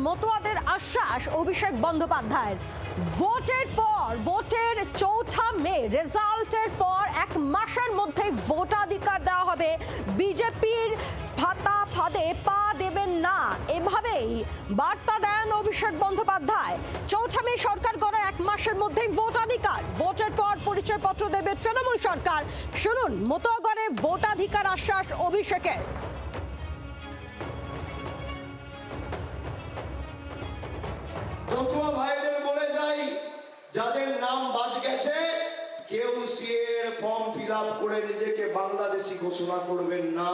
মতুয়াদের আশ্বাস অভিষেক বন্দ্যোপাধ্যায়ের। ভোটের 4 মে রেজাল্টের পর 1 মাসের মধ্যে ভোটাধিকার দেওয়া হবে। বিজেপির ফাঁদে পা দেবেন না, এভাবেই বার্তা দেন অভিষেক বন্দ্যোপাধ্যায়। 4 মে সরকার গড়ার 1 মাসের মধ্যেই ভোটাধিকার, ভোটের পর পরিচয়পত্র দেবে তৃণমূল সরকার। শুনুন মতুয়াগড়ে ভোটাধিকার আশ্বাস অভিষেকের। মতুয়া ভাইদের বলে যাই, যাদের নাম বাদ গেছে, কেউ সিএর ফর্ম ফিল আপ করে নিজেকে বাংলাদেশি ঘোষণা করবেন না,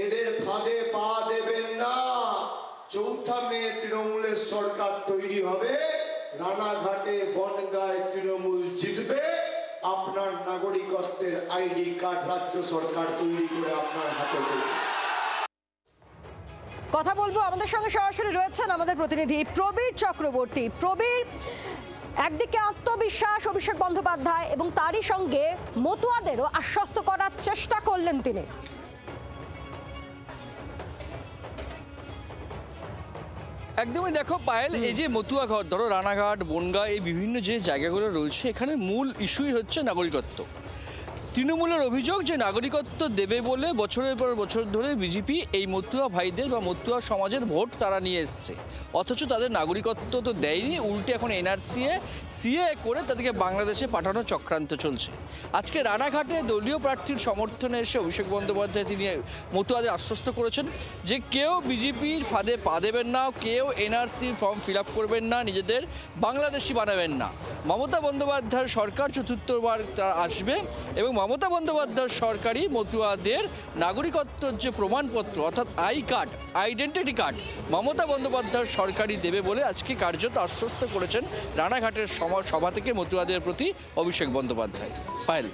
এদের ফাঁদে পা দেবেন না। 4 মে তৃণমূলের সরকার তৈরি হবে, রানাঘাটে বনগাঁয় তৃণমূল জিতবে। আপনার নাগরিকত্বের আইডি কার্ড রাজ্য সরকার তৈরি করে আপনার হাতে দেবে। কথা বলবো, আমাদের সঙ্গে সরাসরি রয়েছেন আমাদের প্রতিনিধি প্রবীর চক্রবর্তী। প্রবীর, একদিকে আত্মবিশ্বাস অভিষেক বন্দ্যোপাধ্যায় এবং তারই সঙ্গে মতুয়াদেরও আশ্বস্ত করার চেষ্টা করলেন তিনি। একদমই দেখো পায়েল, এই যে মতুয়া ঘর, ধরো রানাঘাট, বনগাঁ, এই বিভিন্ন যে জায়গাগুলো রয়েছে, এখানে মূল ইস্যুই হচ্ছে নাগরিকত্ব। তৃণমূলের অভিযোগ যে নাগরিকত্ব দেবে বলে বছরের পর বছর ধরে বিজেপি এই মতুয়া ভাইদের বা মতুয়া সমাজের ভোট তারা নিয়ে এসছে, অথচ তাদের নাগরিকত্ব তো দেয়নি, উল্টে এখন সিএ করে তাদেরকে বাংলাদেশে পাঠানোর চক্রান্ত চলছে। আজকে রানাঘাটে দলীয় প্রার্থীর সমর্থনে এসে অভিষেক বন্দ্যোপাধ্যায় তিনি মতুয়াদের আশ্বস্ত করেছেন যে কেউ বিজেপির ফাঁদে পা দেবেন না, কেউ ফর্ম ফিল আপ করবেন না, নিজেদের বাংলাদেশি বানাবেন না। মমতা বন্দ্যোপাধ্যায়ের সরকার চতুর্থবার আসবে এবং মমতা বন্দ্যোপাধ্যায়ের সরকারই মতুয়াদের নাগরিকত্বের যে প্রমাণপত্র অর্থাৎ আইডেন্টিটি কার্ড মমতা বন্দ্যোপাধ্যায়ের সরকারই দেবে বলে আজকে কার্যত আশ্বস্ত করেছেন রানাঘাটের সভা থেকে মতুয়াদের প্রতি অভিষেক বন্দ্যোপাধ্যায়। পায়েল,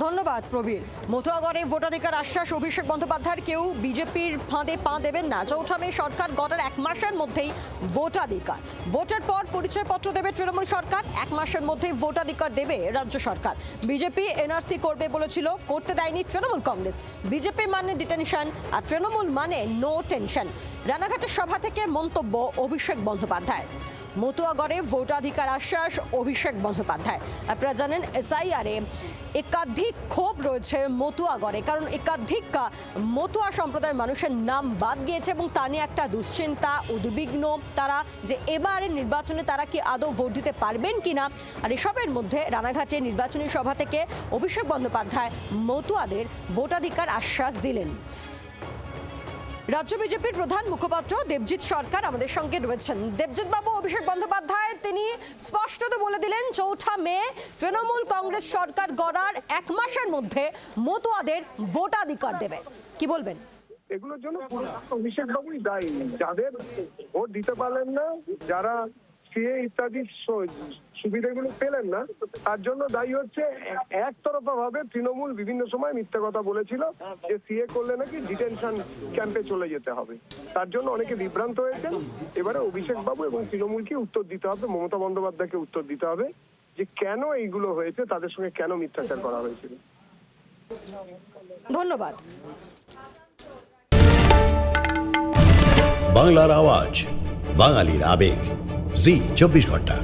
ধন্যবাদ প্রবীর। মতুয়াগড়ে ভোটাধিকার আশ্বাস অভিষেক বন্দ্যোপাধ্যায়ের, কেউ বিজেপির ফাঁদে পা দেবেন না। 4 মে সরকার গড়ার 1 মাসের মধ্যেই ভোটাধিকার, ভোটের পর পরিচয়পত্র দেবে তৃণমূল সরকার, 1 মাসের মধ্যেই ভোটাধিকার দেবে রাজ্য সরকার। বিজেপি এনআরসি করবে বলেছিল, করতে দেয়নি তৃণমূল কংগ্রেস। বিজেপি মানে ডিটেনশন আর তৃণমূল মানে নো টেনশন। রানাঘাটের সভা থেকে মন্তব্য অভিষেক বন্দ্যোপাধ্যায়। মতুয়াগড়ে ভোটাধিকার আশ্বাস অভিষেক বন্দ্যোপাধ্যায়। আপনারা জানেন এসআইআরে একাধিক ক্ষোভ রয়েছে মতুয়াগড়ে, কারণ একাধিক মতুয়া সম্প্রদায়ের মানুষের নাম বাদ গিয়েছে এবং তা নিয়ে একটা দুশ্চিন্তা, উদ্বিগ্ন তারা যে এবারে নির্বাচনে তারা কি আদৌ ভোট দিতে পারবেন কিনা। আর এসবের মধ্যে রানাঘাটে নির্বাচনী সভা থেকে অভিষেক বন্দ্যোপাধ্যায় মতুয়াদের ভোটাধিকার আশ্বাস দিলেন। রাজ্য বিজেপির প্রধান মুখপাত্র দেবজিৎ সরকার আমাদের সঙ্গে রয়েছেন। দেবজিৎ বাবু, অভিষেক বন্দ্যোপাধ্যায় তিনি স্পষ্টত বলে দিলেন 4 মে তৃণমূল কংগ্রেস সরকার গড়ার 1 মাসের মধ্যে মতুয়াদের ভোটাধিকার দেবে, কি বলবেন? এগুলোর জন্য অভিষেক বাবুই দায়ী। যাদের ভোট দিতে পারলেন না, যারা সিএ ইত্যাদি সুবিধাগুলো পেলেন না, তার জন্য দায়ী হচ্ছে একতরফা ভাবে তৃণমূল বিভিন্ন সময় মিথ্যা কথা বলেছিল যে সিএ করলে নাকি ডিটেনশন ক্যাম্পে চলে যেতে হবে। তার জন্য অনেকে বিভ্রান্ত হয়েছেন। এবারে অভিষেক বাবু এবং তৃণমূলকে উত্তর দিতে হবে, মমতা বন্দ্যোপাধ্যায়কে উত্তর দিতে হবে যে কেন এইগুলো হয়েছে, তাদের সঙ্গে কেন মিথ্যাচার করা হয়েছিল। ধন্যবাদ। বাংলার আওয়াজ, বাঙালির আবেগ, জি 24 ঘন্টা।